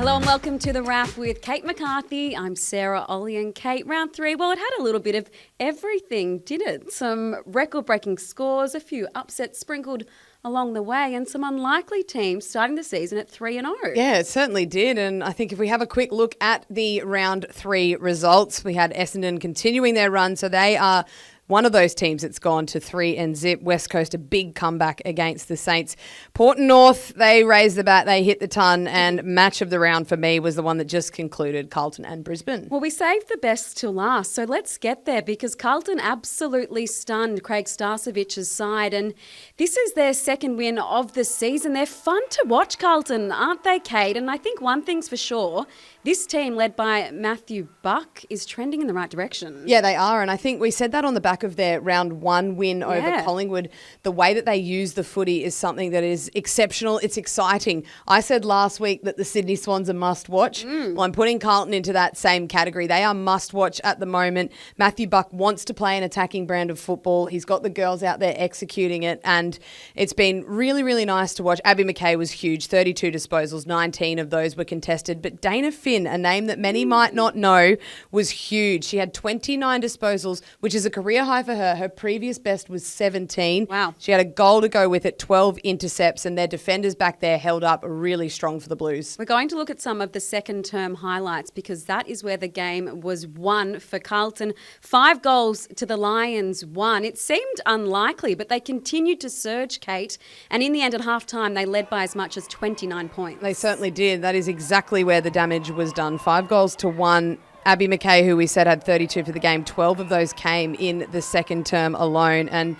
Hello and welcome to The Wrap with Kate McCarthy. I'm Sarah Olle and Kate. Round 3, well, it had a little bit of everything, did it? Some record-breaking scores, a few upsets sprinkled along the way, and some unlikely teams starting the season at 3-0. Yeah, it certainly did. And I think if we have a quick look at the round 3 results, we had Essendon continuing their run. So they are one of those teams that's gone to 3-0. West Coast, a big comeback against the Saints. Port and North, they raised the bat, they hit the ton, and match of the round for me was the one that just concluded, Carlton and Brisbane. Well, we saved the best till last, so let's get there because Carlton absolutely stunned Craig Starcevich's side, and this is their second win of the season. They're fun to watch, Carlton, aren't they, Kate? And I think one thing's for sure, this team led by Matthew Buck is trending in the right direction. Yeah, they are, and I think we said that on the back of their round 1 win over Collingwood. The way that they use the footy is something that is exceptional. It's exciting. I said last week that the Sydney Swans are must-watch. Well, I'm putting Carlton into that same category. They are must-watch at the moment. Matthew Buck wants to play an attacking brand of football. He's got the girls out there executing it, and it's been really, really nice to watch. Abby McKay was huge, 32 disposals, 19 of those were contested, but Dana Finn, a name that many might not know, was huge. She had 29 disposals, which is a career high for her. Her previous best was 17. Wow. She had a goal to go with it, 12 intercepts, and their defenders back there held up really strong for the Blues. We're going to look at some of the second term highlights because that is where the game was won for Carlton. 5 goals to the Lions, 1. It seemed unlikely, but they continued to surge, Kate, and in the end at half-time they led by as much as 29 points. They certainly did. That is exactly where the damage was done. 5 goals to 1. Abby McKay, who we said had 32 for the game, 12 of those came in the second term alone. And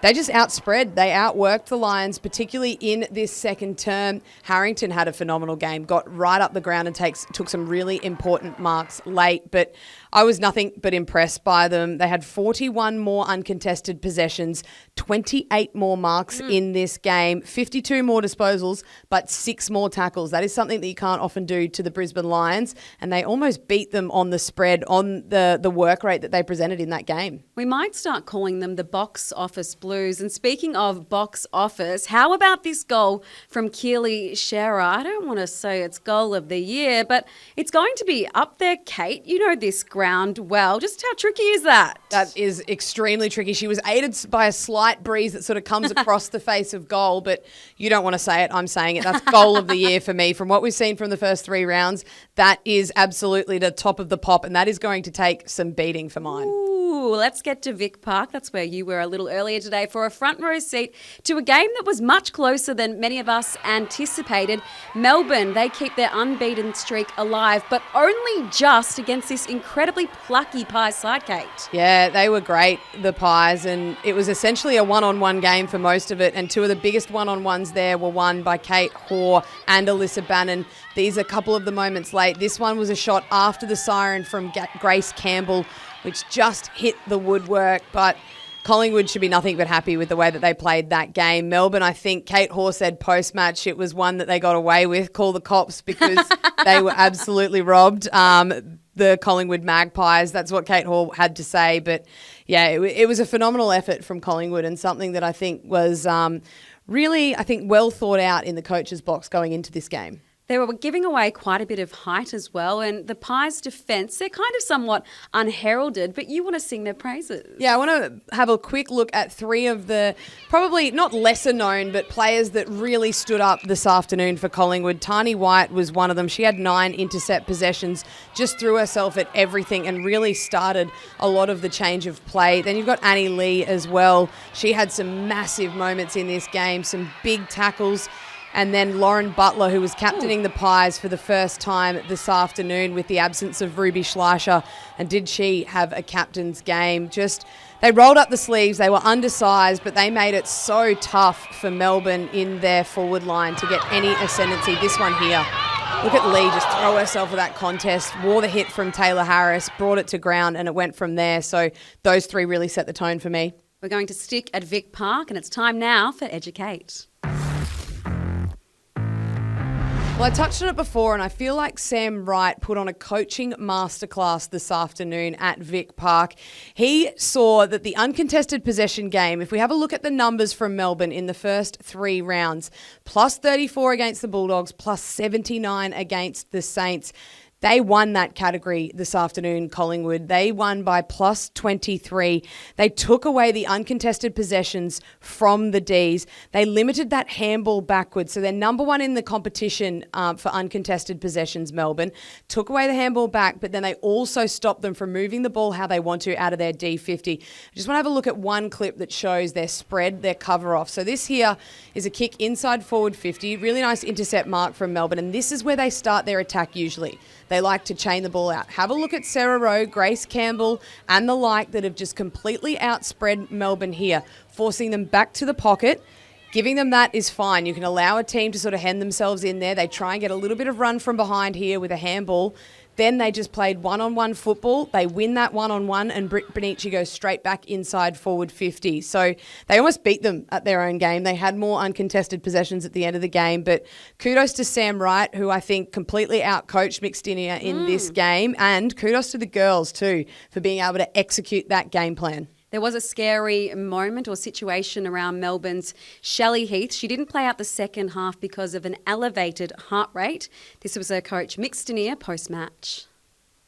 they just outspread. They outworked the Lions, particularly in this second term. Harrington had a phenomenal game, got right up the ground and took some really important marks late. But I was nothing but impressed by them. They had 41 more uncontested possessions, 28 more marks in this game, 52 more disposals, but 6 more tackles. That is something that you can't often do to the Brisbane Lions, and they almost beat them on the spread, on the work rate that they presented in that game. We might start calling them the box office Blues. And speaking of box office, how about this goal from Keely Shearer? I don't want to say it's goal of the year, but it's going to be up there, Kate. You know this ground well. Just how tricky is that? That is extremely tricky. She was aided by a slight breeze that sort of comes across the face of goal, but you don't want to say it. I'm saying it. That's goal of the year for me. From what we've seen from the first 3 rounds, that is absolutely the top of the pop, and that is going to take some beating for mine. Ooh, let's get to Vic Park. That's where you were a little earlier today for a front row seat to a game that was much closer than many of us anticipated. Melbourne, they keep their unbeaten streak alive, but only just against this incredibly plucky Pies side, Kate. Yeah, they were great, the Pies, and it was essentially a one-on-one game for most of it, and 2 of the biggest one-on-ones there were won by Kate Hoare and Alyssa Bannon. These are a couple of the moments late. This one was a shot after the siren from Grace Campbell, which just hit the woodwork, but Collingwood should be nothing but happy with the way that they played that game. Melbourne, I think Kate Hoare said post-match it was one that they got away with, call the cops, because they were absolutely robbed. The Collingwood Magpies, that's what Kate Hoare had to say. But yeah, it was a phenomenal effort from Collingwood and something that I think was really, well thought out in the coach's box going into this game. They were giving away quite a bit of height as well, and the Pies' defence, they're kind of somewhat unheralded, but you want to sing their praises. Yeah, I want to have a quick look at 3 of the probably not lesser known, but players that really stood up this afternoon for Collingwood. Tani White was one of them. She had 9 intercept possessions, just threw herself at everything and really started a lot of the change of play. Then you've got Annie Lee as well. She had some massive moments in this game, some big tackles. And then Lauren Butler, who was captaining the Pies for the first time this afternoon with the absence of Ruby Schleicher. And did she have a captain's game? They rolled up the sleeves. They were undersized, but they made it so tough for Melbourne in their forward line to get any ascendancy. This one here. Look at Lee just throw herself at that contest, wore the hit from Taylor Harris, brought it to ground, and it went from there. So those 3 really set the tone for me. We're going to stick at Vic Park, and it's time now for Educate. Well, I touched on it before, and I feel like Sam Wright put on a coaching masterclass this afternoon at Vic Park. He saw that the uncontested possession game, if we have a look at the numbers from Melbourne in the first 3 rounds, plus 34 against the Bulldogs, plus 79 against the Saints. They won that category this afternoon, Collingwood. They won by plus 23. They took away the uncontested possessions from the Ds. They limited that handball backwards. So they're number 1 in the competition for uncontested possessions, Melbourne. Took away the handball back, but then they also stopped them from moving the ball how they want to out of their D50. I just want to have a look at one clip that shows their spread, their cover off. So this here is a kick inside forward 50. Really nice intercept mark from Melbourne. And this is where they start their attack usually. They like to chain the ball out. Have a look at Sarah Rowe, Grace Campbell, and the like that have just completely outspread Melbourne here, forcing them back to the pocket. Giving them that is fine. You can allow a team to sort of hand themselves in there. They try and get a little bit of run from behind here with a handball. Then they just played one-on-one football. They win that one-on-one, and Benici goes straight back inside forward 50. So they almost beat them at their own game. They had more uncontested possessions at the end of the game, but kudos to Sam Wright, who I think completely outcoached McStinia in this game, and kudos to the girls too for being able to execute that game plan. There was a scary moment or situation around Melbourne's Shelley Heath. She didn't play out the second half because of an elevated heart rate. This was her coach, Mick Stanier, post-match.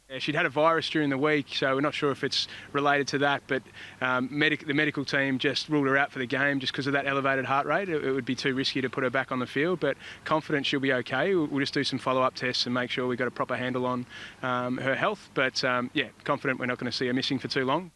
Yeah, she'd had a virus during the week, so we're not sure if it's related to that, but the medical team just ruled her out for the game just because of that elevated heart rate. It would be too risky to put her back on the field, but confident she'll be okay. We'll just do some follow-up tests and make sure we've got a proper handle on her health, but confident we're not going to see her missing for too long.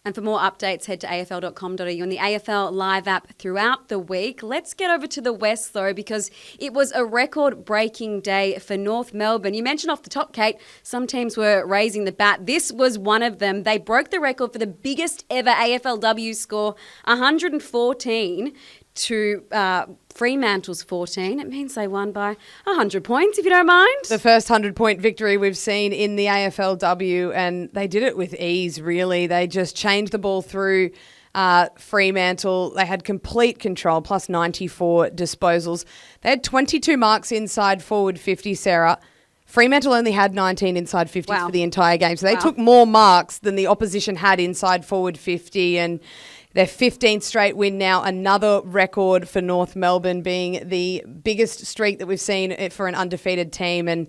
And for more updates, head to afl.com.au and the AFL Live app throughout the week. Let's get over to the West, though, because it was a record-breaking day for North Melbourne. You mentioned off the top, Kate, some teams were raising the bat. This was one of them. They broke the record for the biggest ever AFLW score, 114 to Fremantle's 14. It means they won by 100 points, if you don't mind. The first 100-point victory we've seen in the AFLW, and they did it with ease, really. They just changed the ball through Fremantle. They had complete control, plus 94 disposals. They had 22 marks inside forward 50, Sarah. Fremantle only had 19 inside 50s for the entire game. So they took more marks than the opposition had inside forward 50, and their 15th straight win now, another record for North Melbourne, being the biggest streak that we've seen for an undefeated team. And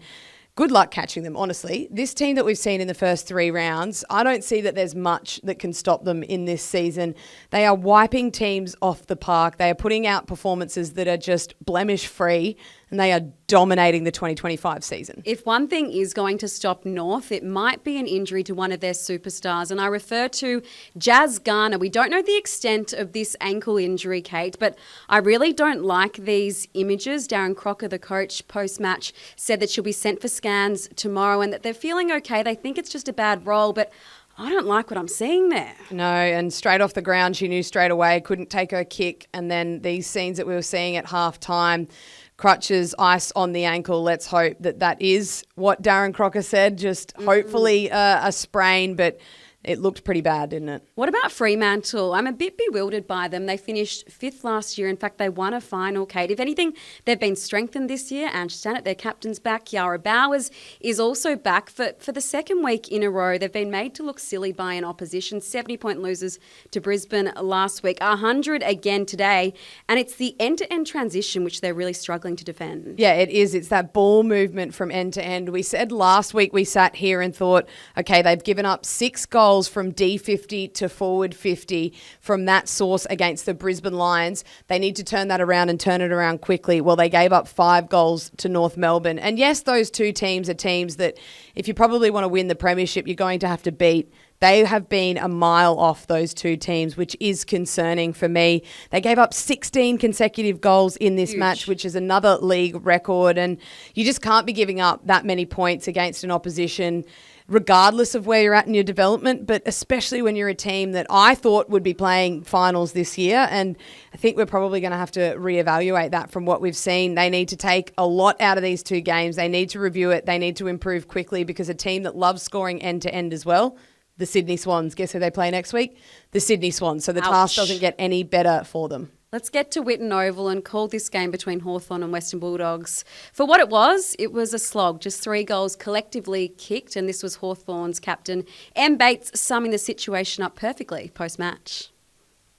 good luck catching them, honestly. This team that we've seen in the first 3 rounds, I don't see that there's much that can stop them in this season. They are wiping teams off the park. They are putting out performances that are just blemish-free, and they are dominating the 2025 season. If one thing is going to stop North, it might be an injury to one of their superstars, and I refer to Jazz Garner. We don't know the extent of this ankle injury, Kate, but I really don't like these images. Darren Crocker, the coach, post-match, said that she'll be sent for scans tomorrow and that they're feeling okay. They think it's just a bad roll, but I don't like what I'm seeing there. No, and straight off the ground, she knew straight away, couldn't take her kick, and then these scenes that we were seeing at half-time, crutches, ice on the ankle. Let's hope that that is what Darren Crocker said, just hopefully a sprain, but it looked pretty bad, didn't it? What about Fremantle? I'm a bit bewildered by them. They finished 5th last year. In fact, they won a final, Kate. If anything, they've been strengthened this year. Ange Stannett, their captain's back. Yara Bowers is also back for the second week in a row. They've been made to look silly by an opposition. 70-point losers to Brisbane last week. 100 again today. And it's the end-to-end transition which they're really struggling to defend. Yeah, it is. It's that ball movement from end to end. We said last week, we sat here and thought, okay, they've given up 6 goals from D50 to forward 50 from that source against the Brisbane Lions. They need to turn that around and turn it around quickly. Well, they gave up 5 goals to North Melbourne. And yes, those 2 teams are teams that if you probably want to win the premiership, you're going to have to beat. They have been a mile off those 2 teams, which is concerning for me. They gave up 16 consecutive goals in this match, which is another league record. And you just can't be giving up that many points against an opposition, regardless of where you're at in your development, but especially when you're a team that I thought would be playing finals this year. And I think we're probably going to have to reevaluate that from what we've seen. They need to take a lot out of these 2 games. They need to review it. They need to improve quickly, because a team that loves scoring end to end as well, the Sydney Swans. Guess who they play next week? The Sydney Swans. So the task doesn't get any better for them. Let's get to Whitten Oval and call this game between Hawthorn and Western Bulldogs. For what it was a slog, just 3 goals collectively kicked, and this was Hawthorn's captain, Em Bates, summing the situation up perfectly post-match.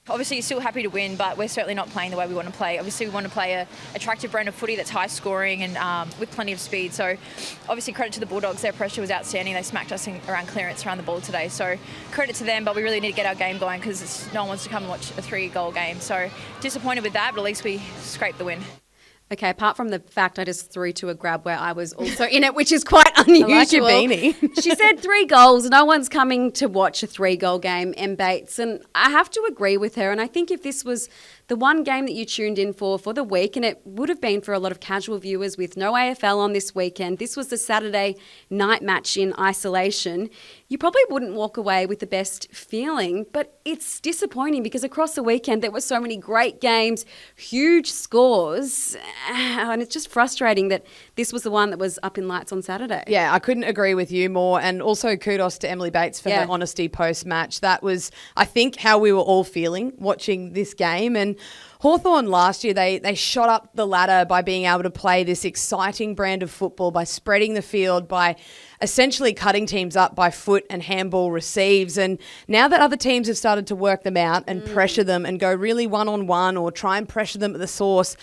Obviously, you're still happy to win, but we're certainly not playing the way we want to play. Obviously, we want to play a attractive brand of footy that's high scoring and with plenty of speed. So, obviously, credit to the Bulldogs. Their pressure was outstanding. They smacked us around clearance around the ball today. So, credit to them, but we really need to get our game going because no one wants to come and watch a 3-goal game. So, disappointed with that, but at least we scraped the win. Okay, apart from the fact I just threw to a grab where I was also in it, which is quite unusual. I like your beanie. She said 3 goals. No one's coming to watch a 3-goal game, Em Bates. And I have to agree with her. And I think if this was the one game that you tuned in for the week, and it would have been for a lot of casual viewers with no AFL on this weekend, this was the Saturday night match in isolation, you probably wouldn't walk away with the best feeling. But it's disappointing because across the weekend there were so many great games, huge scores, and it's just frustrating that this was the one that was up in lights on Saturday. Yeah, I couldn't agree with you more. And also kudos to Emily Bates for her honesty post-match. That was, I think, how we were all feeling watching this game. And Hawthorn last year, they shot up the ladder by being able to play this exciting brand of football, by spreading the field, by essentially cutting teams up by foot and handball receives. And now that other teams have started to work them out and pressure them and go really one-on-one or try and pressure them at the source,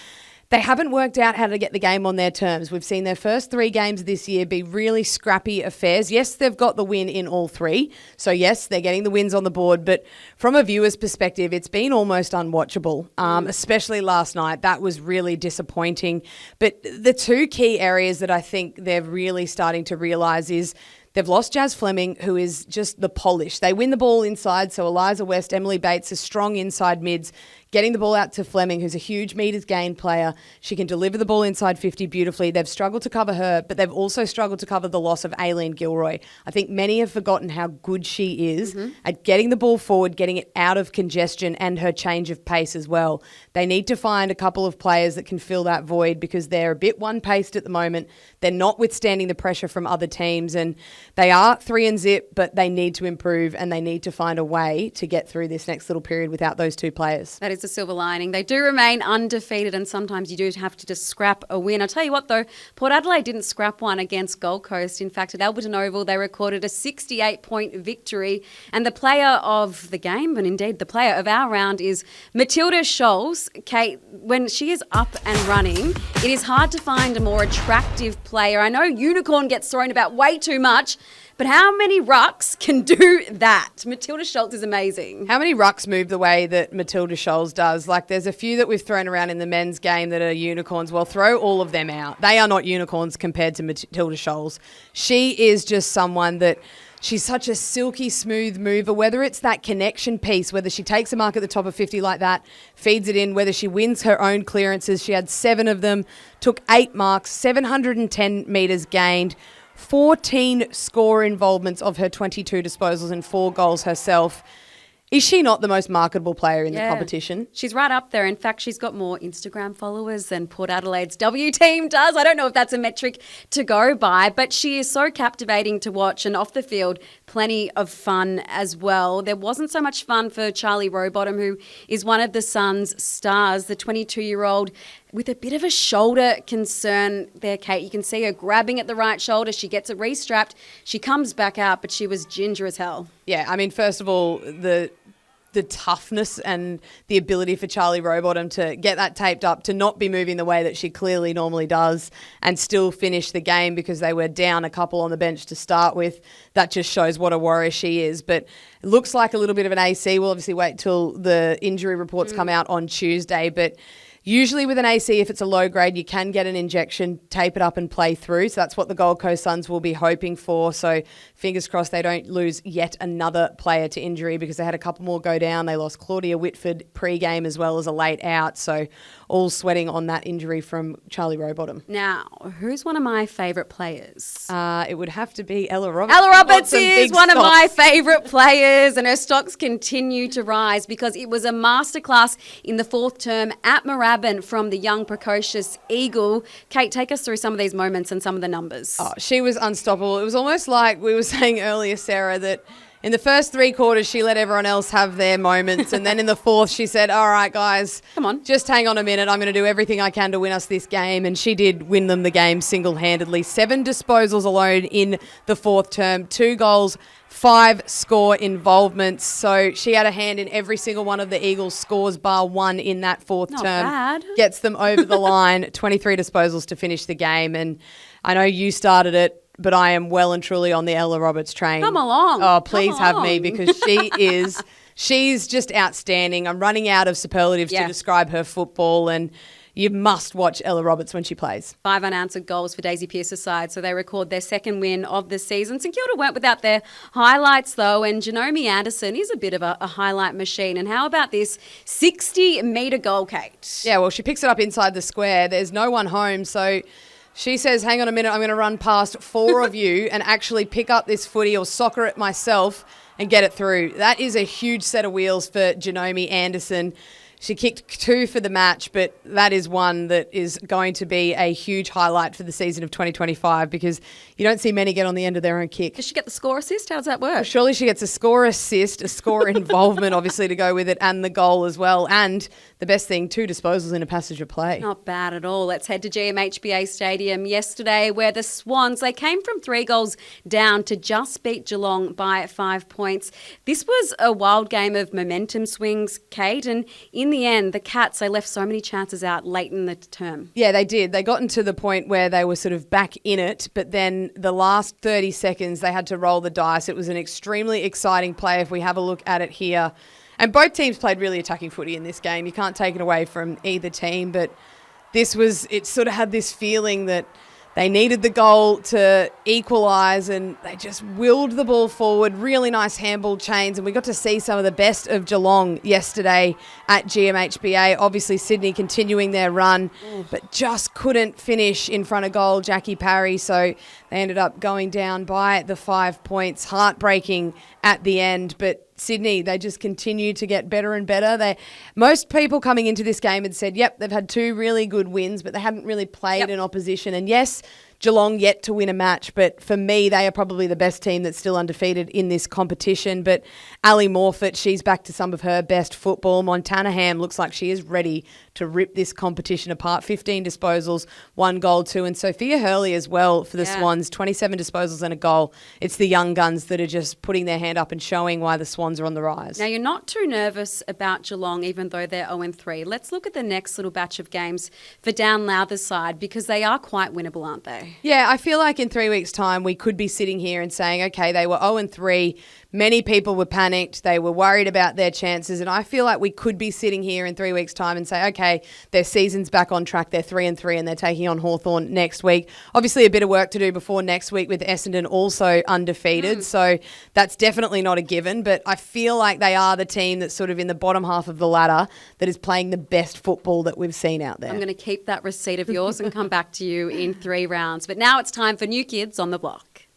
they haven't worked out how to get the game on their terms. We've seen their first 3 games this year be really scrappy affairs. Yes, they've got the win in all 3. So, yes, they're getting the wins on the board. But from a viewer's perspective, it's been almost unwatchable, especially last night. That was really disappointing. But the 2 key areas that I think they're really starting to realise is they've lost Jazz Fleming, who is just the polish. They win the ball inside, so Eliza West, Emily Bates are strong inside mids, getting the ball out to Fleming, who's a huge metres gain player. She can deliver the ball inside 50 beautifully. They've struggled to cover her, but they've also struggled to cover the loss of Aileen Gilroy. I think many have forgotten how good she is at getting the ball forward, getting it out of congestion, and her change of pace as well. They need to find a couple of players that can fill that void because they're a bit one-paced at the moment. They're not withstanding the pressure from other teams, and they are 3-0, but they need to improve and they need to find a way to get through this next little period without those 2 players. That is the silver lining. They do remain undefeated, and sometimes you do have to just scrap a win. I'll tell you what, though, Port Adelaide didn't scrap one against Gold Coast. In fact, at Alberton Oval, they recorded a 68-point victory, and the player of the game, and indeed the player of our round, is Matilda Scholes. Kate, when she is up and running, it is hard to find a more attractive player. I know unicorn gets thrown about way too much, but how many rucks can do that? Matilda Scholes is amazing. How many rucks move the way that Matilda Scholes does? Like, there's a few that we've thrown around in the men's game that are unicorns. Well, throw all of them out. They are not unicorns compared to Matilda Scholes. She is just someone that... She's such a silky, smooth mover, whether it's that connection piece, whether she takes a mark at the top of 50 like that, feeds it in, whether she wins her own clearances. She had 7 of them, took 8 marks, 710 metres gained, 14 score involvements of her 22 disposals and 4 goals herself. Is she not the most marketable player in the competition? She's right up there. In fact, she's got more Instagram followers than Port Adelaide's W team does. I don't know if that's a metric to go by, but she is so captivating to watch, and off the field, plenty of fun as well. There wasn't so much fun for Charlie Rowbottom, who is one of the Suns' stars, the 22-year-old with a bit of a shoulder concern there, Kate. You can see her grabbing at the right shoulder. She gets it restrapped. She comes back out, but she was ginger as hell. Yeah, I mean, first of all, the toughness and the ability for Charlie Rowbottom to get that taped up, to not be moving the way that she clearly normally does and still finish the game because they were down a couple on the bench to start with. That just shows what a warrior she is. But it looks like a little bit of an AC. We'll obviously wait till the injury reports come out on Tuesday, but usually with an AC, if it's a low grade, you can get an injection, tape it up and play through. So that's what the Gold Coast Suns will be hoping for. So fingers crossed they don't lose yet another player to injury because they had a couple more go down. They lost Claudia Whitford pre-game as well as a late out. So all sweating on that injury from Charlie Rowbottom. Now, who's one of my favourite players? It would have to be Ella Roberts. Ella Roberts is one of my favourite players, and her stocks continue to rise because it was a masterclass in the 4th term at Moorabbin from the young, precocious Eagle. Kate, take us through some of these moments and some of the numbers. Oh, she was unstoppable. It was almost like we were saying earlier, Sarah, that In the first 3 quarters, she let everyone else have their moments. And then in the fourth, she said, all right, guys, come on, just hang on a minute. I'm going to do everything I can to win us this game. And she did win them the game single-handedly. 7 disposals alone in the fourth term, 2 goals, 5 score involvements. So she had a hand in every single one of the Eagles' scores, bar 1 in that fourth Not term. bad. Gets them over the line, 23 disposals to finish the game. And I know you started it, but I am well and truly on the Ella Roberts train. Come along. Oh, please Come have me, along. because she's just outstanding. I'm running out of superlatives to describe her football, and you must watch Ella Roberts when she plays. 5 unanswered goals for Daisy Pearce's side, so they record their second win of the season. St Kilda weren't without their highlights, though, and Janome Anderson is a bit of a highlight machine. And how about this 60-metre goal, Kate? Yeah, well, she picks it up inside the square. There's no one home, so she says, hang on a minute, I'm going to run past 4 of you and actually pick up this footy or soccer it myself and get it through. That is a huge set of wheels for Janome Anderson. She kicked 2 for the match, but that is one that is going to be a huge highlight for the season of 2025, because you don't see many get on the end of their own kick. Does she get the score assist? How does that work? Well, surely she gets a score assist, a score involvement, obviously, to go with it, and the goal as well. And the best thing, 2 disposals in a passage of play. Not bad at all. Let's head to GMHBA Stadium yesterday, where the Swans, they came from 3 goals down to just beat Geelong by 5 points. This was a wild game of momentum swings, Kate, and in the end, the Cats, they left so many chances out late in the term. Yeah, they did. They gotten to the point where they were sort of back in it, but then the last 30 seconds, they had to roll the dice. It was an extremely exciting play if we have a look at it here. And both teams played really attacking footy in this game. You can't take it away from either team, but it sort of had this feeling that they needed the goal to equalise, and they just willed the ball forward. Really nice handball chains, and we got to see some of the best of Geelong yesterday at GMHBA. Obviously, Sydney continuing their run, but just couldn't finish in front of goal, Jackie Parry. So they ended up going down by the 5 points. Heartbreaking at the end, but Sydney, they just continue to get better and better. Most people coming into this game had said, yep, they've had 2 really good wins, but they hadn't really played in opposition. And yes, Geelong yet to win a match, but for me, they are probably the best team that's still undefeated in this competition. But Ali Morfitt, she's back to some of her best football. Montana Ham looks like she is ready to rip this competition apart. 15 disposals, 1 goal, 2. And Sophia Hurley as well for the Swans, 27 disposals and a goal. It's the young guns that are just putting their hand up and showing why the Swans are on the rise. Now, you're not too nervous about Geelong, even though they're 0-3. Let's look at the next little batch of games for Down Lowther's side, because they are quite winnable, aren't they? Yeah, I feel like in 3 weeks' time, we could be sitting here and saying, okay, they were 0-3. Many people were panicked. They were worried about their chances. And I feel like we could be sitting here in 3 weeks' time and say, okay, their season's back on track. They're 3-3 and they're taking on Hawthorn next week. Obviously, a bit of work to do before next week with Essendon also undefeated. So that's definitely not a given. But I feel like they are the team that's sort of in the bottom half of the ladder that is playing the best football that we've seen out there. I'm going to keep that receipt of yours and come back to you in 3 rounds. But now it's time for New Kids on the Block.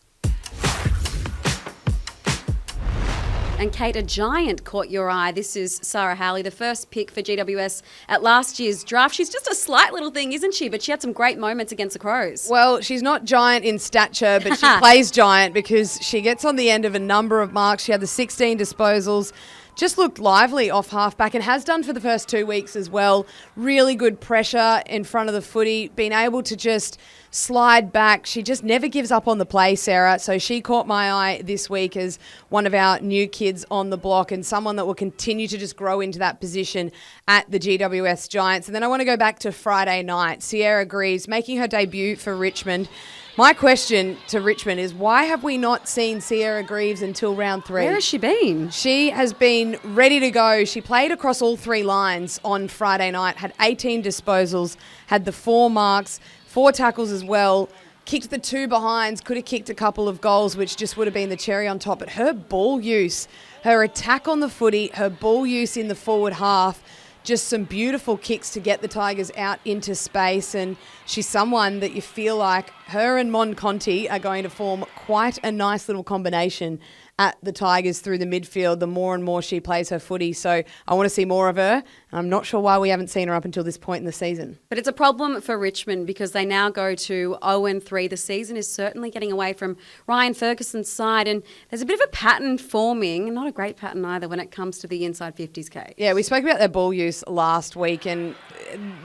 And Kate, a giant caught your eye. This is Sarah Olle, the first pick for GWS at last year's draft. She's just a slight little thing, isn't she? But she had some great moments against the Crows. Well, she's not giant in stature, but she plays giant because she gets on the end of a number of marks. She had the 16 disposals. Just looked lively off halfback and has done for the first 2 weeks as well. Really good pressure in front of the footy, been able to just slide back. She just never gives up on the play, Sarah. So she caught my eye this week as one of our new kids on the block and someone that will continue to just grow into that position at the GWS Giants. And then I want to go back to Friday night. Sierra Greaves making her debut for Richmond. My question to Richmond is, why have we not seen Sierra Greaves until round 3? Where has she been? She has been ready to go. She played across all 3 lines on Friday night, had 18 disposals, had the 4 marks, 4 tackles as well, kicked the 2 behinds, could have kicked a couple of goals, which just would have been the cherry on top. But her ball use, her attack on the footy, her ball use in the forward half, just some beautiful kicks to get the Tigers out into space. And she's someone that you feel like her and Mon Conti are going to form quite a nice little combination at the Tigers through the midfield, the more and more she plays her footy. So I want to see more of her. I'm not sure why we haven't seen her up until this point in the season. But it's a problem for Richmond because they now go to 0-3. The season is certainly getting away from Ryan Ferguson's side, and there's a bit of a pattern forming, not a great pattern either when it comes to the inside 50s, Kate. Yeah, we spoke about their ball use last week, and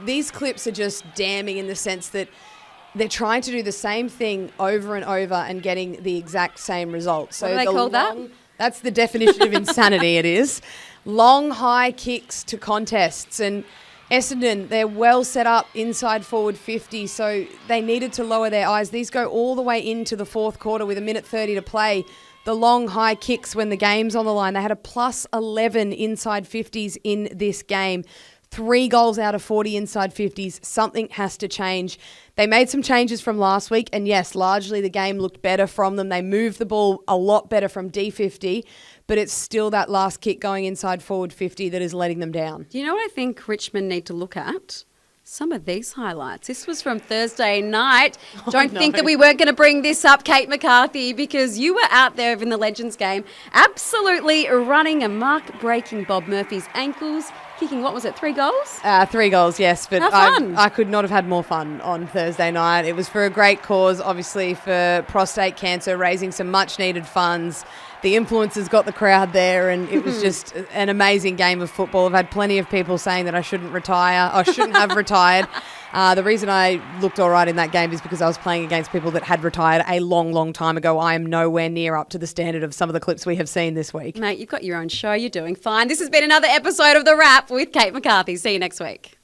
these clips are just damning in the sense that they're trying to do the same thing over and over and getting the exact same result. So what do they call that? That's the definition of insanity, it is. Long, high kicks to contests. And Essendon, they're well set up inside forward 50, so they needed to lower their eyes. These go all the way into the fourth quarter with 1:30 to play. The long, high kicks when the game's on the line. They had a plus 11 inside 50s in this game. 3 goals out of 40 inside 50s. Something has to change. They made some changes from last week, and yes, largely the game looked better from them. They moved the ball a lot better from D50, but it's still that last kick going inside forward 50 that is letting them down. Do you know what I think Richmond need to look at? Some of these highlights. This was from Thursday night. Don't think that we weren't going to bring this up, Kate McCarthy, because you were out there in the Legends game, absolutely running amok, breaking Bob Murphy's ankles, kicking, 3 goals? 3 goals, yes. But how fun. I could not have had more fun on Thursday night. It was for a great cause, obviously, for prostate cancer, raising some much-needed funds. The influencers got the crowd there, and it was just an amazing game of football. I've had plenty of people saying that I shouldn't retire. I shouldn't have retired. The reason I looked all right in that game is because I was playing against people that had retired a long, long time ago. I am nowhere near up to the standard of some of the clips we have seen this week. Mate, you've got your own show. You're doing fine. This has been another episode of The Wrap with Kate McCarthy. See you next week.